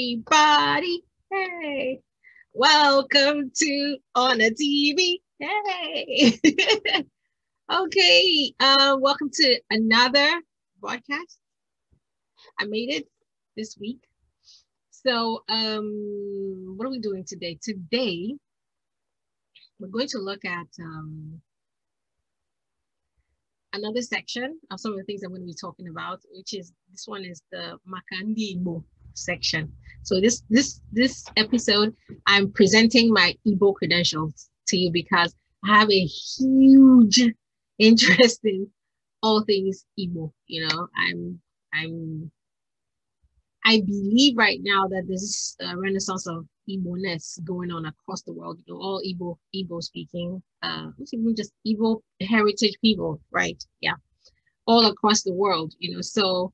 everybody. Hey, welcome to On a TV. Hey. Okay, welcome to another broadcast. I made it this week. So, what are we doing today? Today, we're going to look at another section of some of the things I'm going to be talking about, which is this one is the Makandi Igbo section. So this episode, I'm presenting my Igbo credentials to you because I have a huge interest in all things Igbo. You know, I believe right now that there's a renaissance of Igbo-ness going on across the world. You know, all Igbo speaking, even just Igbo heritage people, right? Yeah, all across the world. You know, so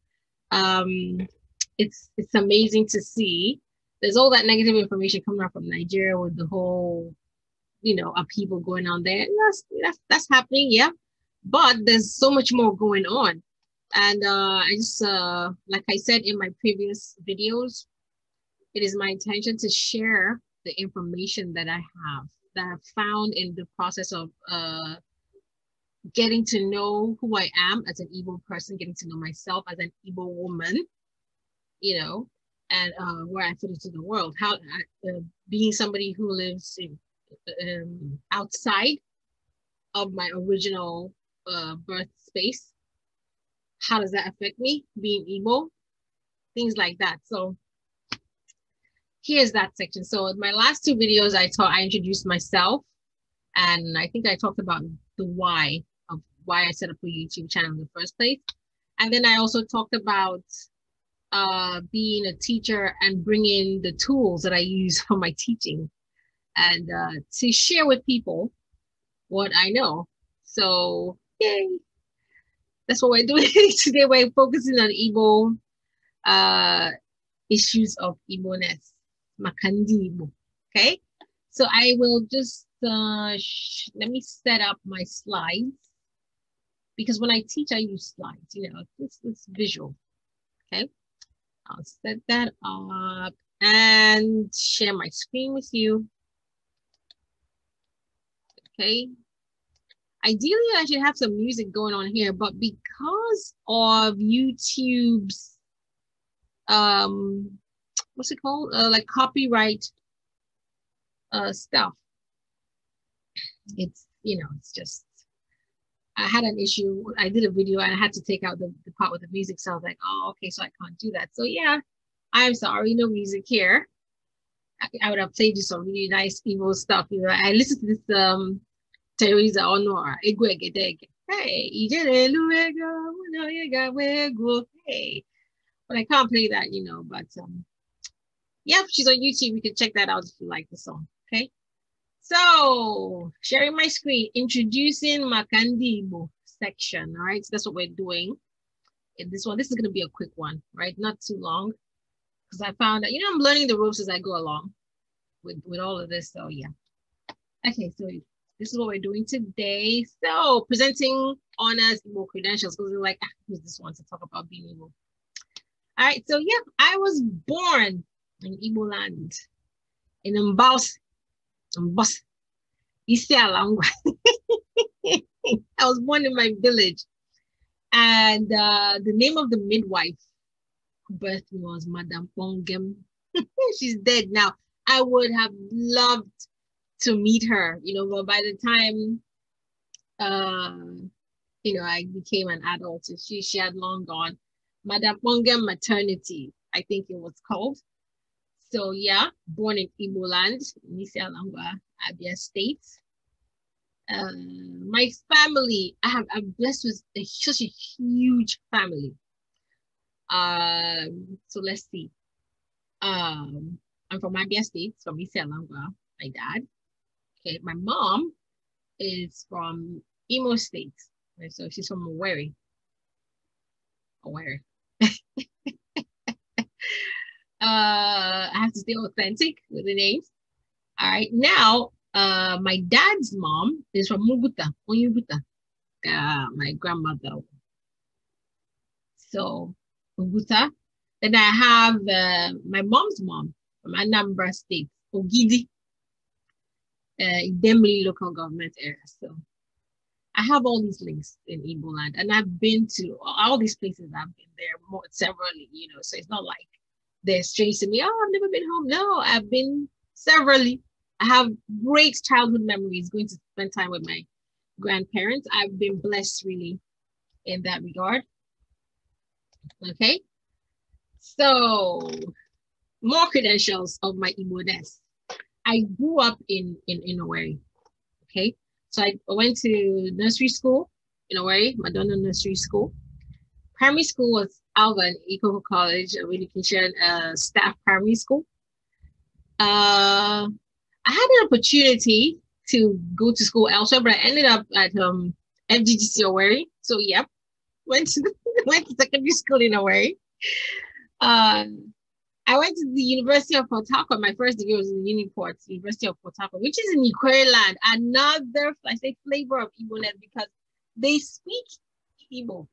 it's amazing to see. There's all that negative information coming out from Nigeria with the whole, you know, upheaval going on there. That's happening, yeah. But there's so much more going on. And I just, like I said in my previous videos, it is my intention to share the information that I have, that I've found in the process of getting to know who I am as an Igbo person, getting to know myself as an Igbo woman, you know, and where I fit into the world. How being somebody who lives in, outside of my original birth space. How does that affect me being Igbo? Things like that. So here's that section. So in my last two videos, I introduced myself, and I think I talked about the why of why I set up a YouTube channel in the first place. And then I also talked about being a teacher and bringing the tools that I use for my teaching and to share with people what I know. So yay. That's what we're doing today. We're focusing on Igbo issues of Igbo-ness, Makandi Igbo. Okay, so I will just let me set up my slides, because when I teach, I use slides. You know, it's visual. Okay, I'll set that up and share my screen with you. Okay. Ideally, I should have some music going on here, but because of YouTube's, what's it called? Like copyright stuff. It's, you know, it's just, I had an issue. I did a video and I had to take out the part with the music. So I was like, oh, okay, so I can't do that. So yeah, I'm sorry, no music here. I would have played you some really nice Igbo stuff. You know, I listened to this, Teresa Honor, Egwegedege. Hey, hey, but I can't play that, you know. But yeah, she's on YouTube. You can check that out if you like the song. Okay. So sharing my screen, introducing Makandi Igbo section. All right, so that's what we're doing. In this one, this is gonna be a quick one, right? Not too long, because I found that, you know, I'm learning the ropes as I go along with all of this. So yeah. Okay, so this is what we're doing today. So presenting honors, Igbo credentials, because we're like, who's this one to talk about being Igbo? All right, so yeah, I was born in Igbo land, in Mbos, Isialangwa. I was born in my village. And the name of the midwife who birthed me was Madam Pongem. She's dead now. I would have loved to meet her, you know, but by the time you know, I became an adult, she had long gone. Madam Pongem Maternity, I think it was called. So yeah, born in Igbo land, Isialangwa, Abia State. My family, I'm blessed with such a huge family. So let's see. I'm from Abia State, from Isialangwa, my dad. Okay, my mom is from Imo State, right? So she's from Owerri. I have to stay authentic with the names. All right, now my dad's mom is from Muguta, Onyuguta, my grandmother. So Muguta, Then I have my mom's mom from Anambra State, Ogidi, Idemili local government area. So I have all these links in Igbo land, and I've been to all these places. I've been there more severally, so it's not like they're strange to me. Oh, I've never been home. No, I've been severally. I have great childhood memories going to spend time with my grandparents. I've been blessed really in that regard. Okay. So more credentials of my Igbo-ness. I grew up in Owerri. Okay. So I went to nursery school in Owerri, Madonna Nursery School. Primary school was Alvan Ikoko College of Education, staff primary school. I had an opportunity to go to school elsewhere, but I ended up at FGGC Owerri. So yeah, went to secondary school in Owerri. I went to the University of Port Harcourt. My first degree was in Uniport, University of Port Harcourt, which is in Ikwere land. Another, I say, flavor of Igbo-ness because they speak Igbo.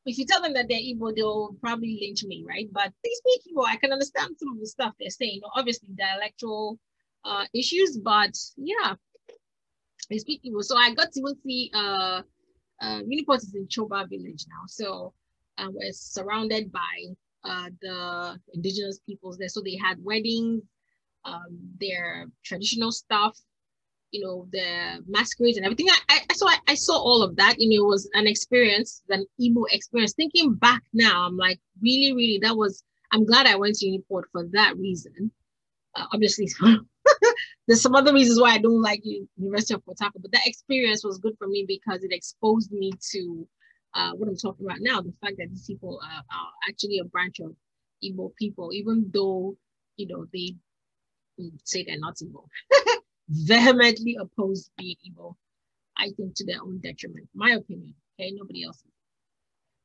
If you tell them that they're Igbo, they'll probably lynch me, right? But they speak Igbo. I can understand some of the stuff they're saying. Obviously, dialectual issues, but yeah, they speak Igbo. So I got to even see Uniport is in Choba village now. So we're surrounded by the indigenous peoples there. So they had weddings, their traditional stuff, the masquerades and everything. I saw all of that. It was an experience, an Igbo experience. Thinking back now, I'm like, really, really, I'm glad I went to Uniport for that reason. Obviously, there's some other reasons why I don't like University of Port Harcourt, but that experience was good for me because it exposed me to what I'm talking about now, the fact that these people are actually a branch of Igbo people, even though, they say they're not Igbo. Vehemently oppose being Igbo, I think, to their own detriment. My opinion, okay? Nobody else's.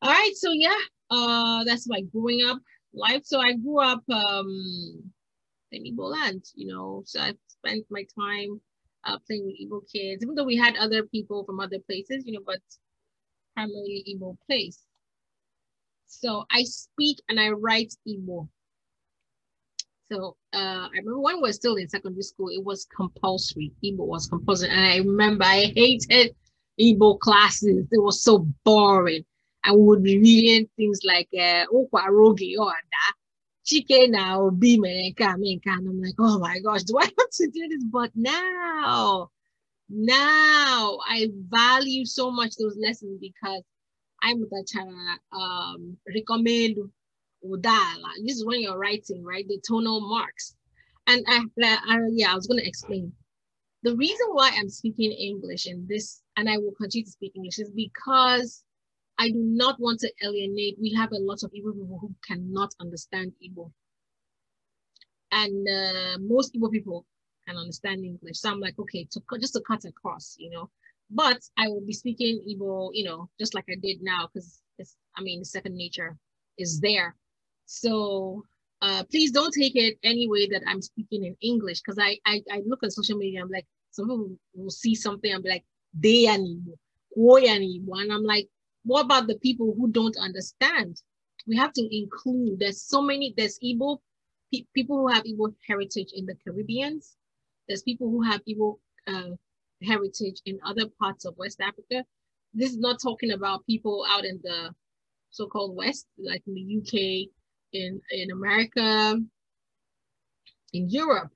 All right, so yeah, that's my growing up life. So I grew up in Igbo land, so I spent my time playing with Igbo kids, even though we had other people from other places, but primarily Igbo place. So I speak and I write Igbo. So I remember when we were still in secondary school, it was compulsory. Igbo was compulsory. And I remember I hated Igbo classes. It was so boring. And we would be reading things like Okwaroge or that. Chike now be menka. And I'm like, oh my gosh, do I want to do this? But now I value so much those lessons because I'm recommend udala. This is when you're writing, right? The tonal marks. And I was going to explain. The reason why I'm speaking English in this, and I will continue to speak English, is because I do not want to alienate. We have a lot of Igbo people who cannot understand Igbo. And most Igbo people can understand English. So I'm like, okay, just to cut across, But I will be speaking Igbo, just like I did now, because the second nature is there. So please don't take it any way that I'm speaking in English, because I look at social media, I'm like, some people will see something and be like, they are Igbo, and I'm like, what about the people who don't understand? We have to include, there's Igbo, people who have Igbo heritage in the Caribbeans. There's people who have Igbo heritage in other parts of West Africa. This is not talking about people out in the so-called West, like in the UK, in America, in Europe,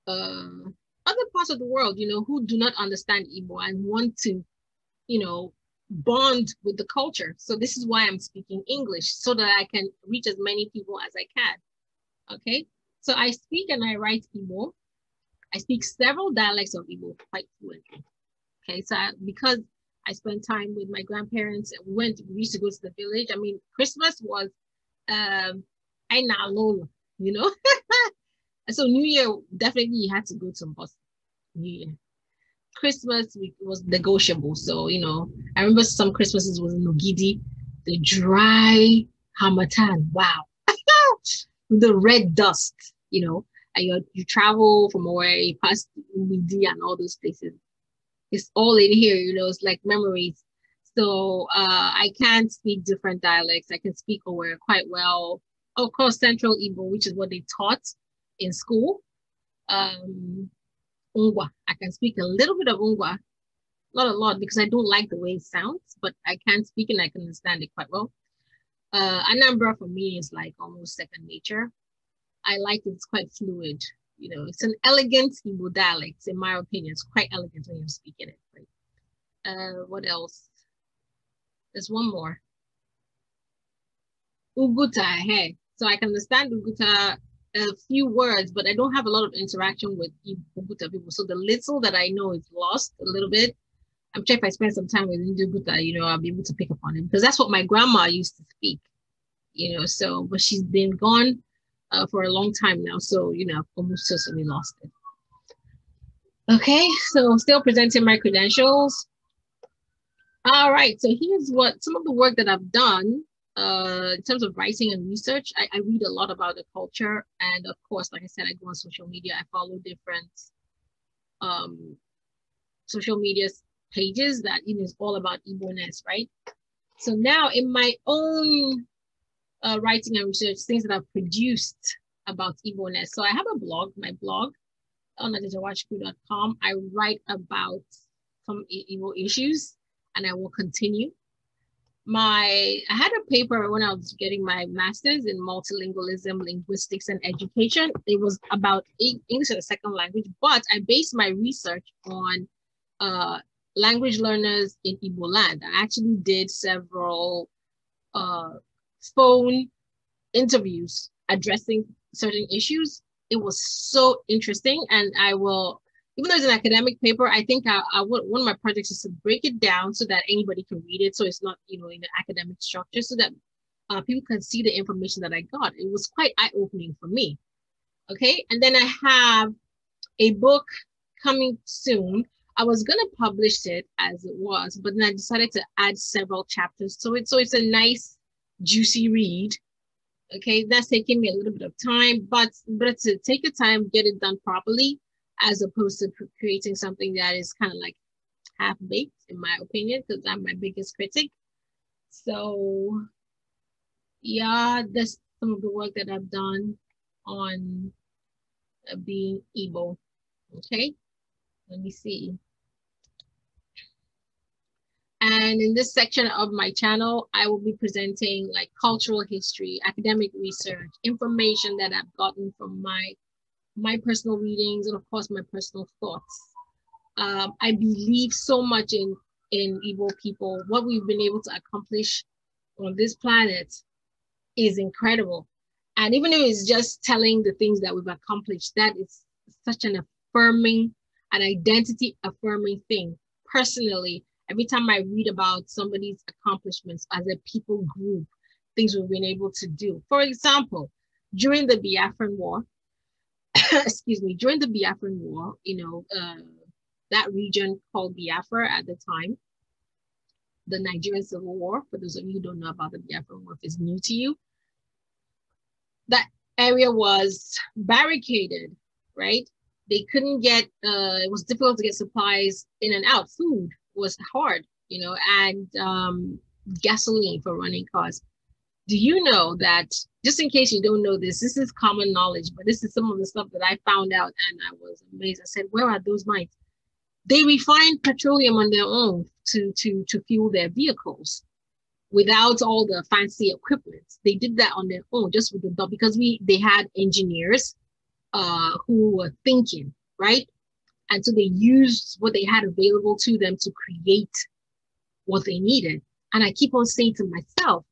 other parts of the world, who do not understand Igbo and want to, bond with the culture. So this is why I'm speaking English, so that I can reach as many people as I can. Okay, so I speak and I write Igbo. I speak several dialects of Igbo quite fluently. Okay, so because I spent time with my grandparents, we used to go to the village. Christmas was Aina Lola, And so New Year, definitely you had to go to Boston. New Year. Christmas was negotiable. So, I remember some Christmases was in Ogidi, the dry Hamatan. Wow. The red dust, and you travel from where you pass Midi and all those places. It's all in here, it's like memories. So I can speak different dialects. I can speak Ower quite well. Of course, Central Igbo, which is what they taught in school. Ungwa. I can speak a little bit of Ungwa, not a lot because I don't like the way it sounds, but I can speak and I can understand it quite well. Anambra for me is like almost second nature. I like it. It's quite fluid. You know, it's an elegant Igbo dialect, in my opinion. It's quite elegant when you're speaking it. Right? What else? There's one more. Uguta, hey. So I can understand Uguta a few words, but I don't have a lot of interaction with Uguta people. So the little that I know is lost a little bit. I'm sure if I spend some time with Uguta, you know, I'll be able to pick up on it because that's what my grandma used to speak, you know. So, but she's been gone for a long time now. So, you know, I've almost totally lost it. Okay, so still presenting my credentials. All right, so here's what some of the work that I've done in terms of writing and research. I read a lot about the culture, and of course, like I said, I go on social media. I follow different social media pages that, you know, is all about Igbo-ness, right? So now in my own writing and research, things that I've produced about Igbo-ness. So I have a blog, my blog on adejawachukwu.com. I write about some Igbo issues, and I will continue. I had a paper when I was getting my master's in multilingualism, linguistics, and education. It was about English as a second language, but I based my research on language learners in Igbo land. I actually did several phone interviews addressing certain issues. It was so interesting, and I will, even though it's an academic paper, I think one of my projects is to break it down so that anybody can read it. So it's not, you know, in an academic structure, so that people can see the information that I got. It was quite eye-opening for me. Okay, and then I have a book coming soon. I was gonna publish it as it was, but then I decided to add several chapters to it. So it's a nice, juicy read. Okay, that's taking me a little bit of time, but to take your time, get it done properly, as opposed to creating something that is kind of like half-baked, in my opinion, because I'm my biggest critic. So yeah, that's some of the work that I've done on being Igbo. Okay, let me see. And in this section of my channel, I will be presenting like cultural history, academic research, information that I've gotten from my personal readings, and of course, my personal thoughts. I believe so much in Igbo people. What we've been able to accomplish on this planet is incredible. And even if it's just telling the things that we've accomplished, that is such an affirming, an identity affirming thing. Personally, every time I read about somebody's accomplishments as a people group, things we've been able to do. For example, during the Biafran War, excuse me, during the Biafran War, you know, that region called Biafra at the time, the Nigerian Civil War, for those of you who don't know about the Biafran War, if it's new to you, that area was barricaded, right? They couldn't get, it was difficult to get supplies in and out. Food was hard, you know, and gasoline for running cars. Do you know that, just in case you don't know this is common knowledge, but this is some of the stuff that I found out and I was amazed. I said, where are those mines? They refined petroleum on their own to fuel their vehicles without all the fancy equipment. They did that on their own, just with the dog, because they had engineers who were thinking, right? And so they used what they had available to them to create what they needed. And I keep on saying to myself,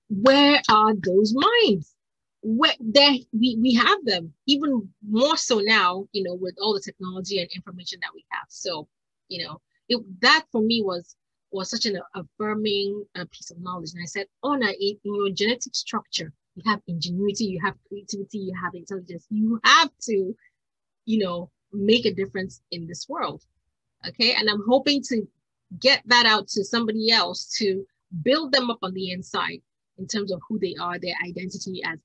where are those mines? Where we have them, even more so now, you know, with all the technology and information that we have. So, you know, that for me was such an affirming piece of knowledge. And I said, Ona, in your genetic structure, you have ingenuity, you have creativity, you have intelligence. You have to, you know, make a difference in this world. Okay, and I'm hoping to get that out to somebody else to build them up on the inside in terms of who they are, their identity as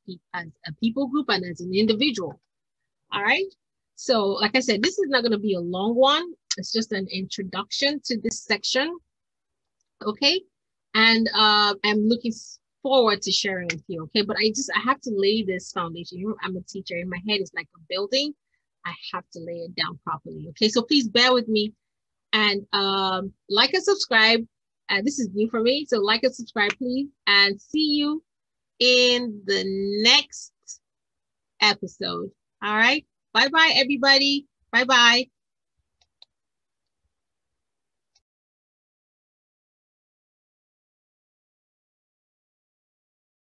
a people group and as an individual. All right. So like I said, this is not going to be a long one. It's just an introduction to this section. Okay. And I'm looking forward to sharing with you. Okay, but I have to lay this foundation. You know, I'm a teacher. In my head, it's like a building. I have to lay it down properly. Okay, so please bear with me and like and subscribe. This is new for me, so like and subscribe, please. And see you in the next episode. All right. Bye bye, everybody. Bye bye.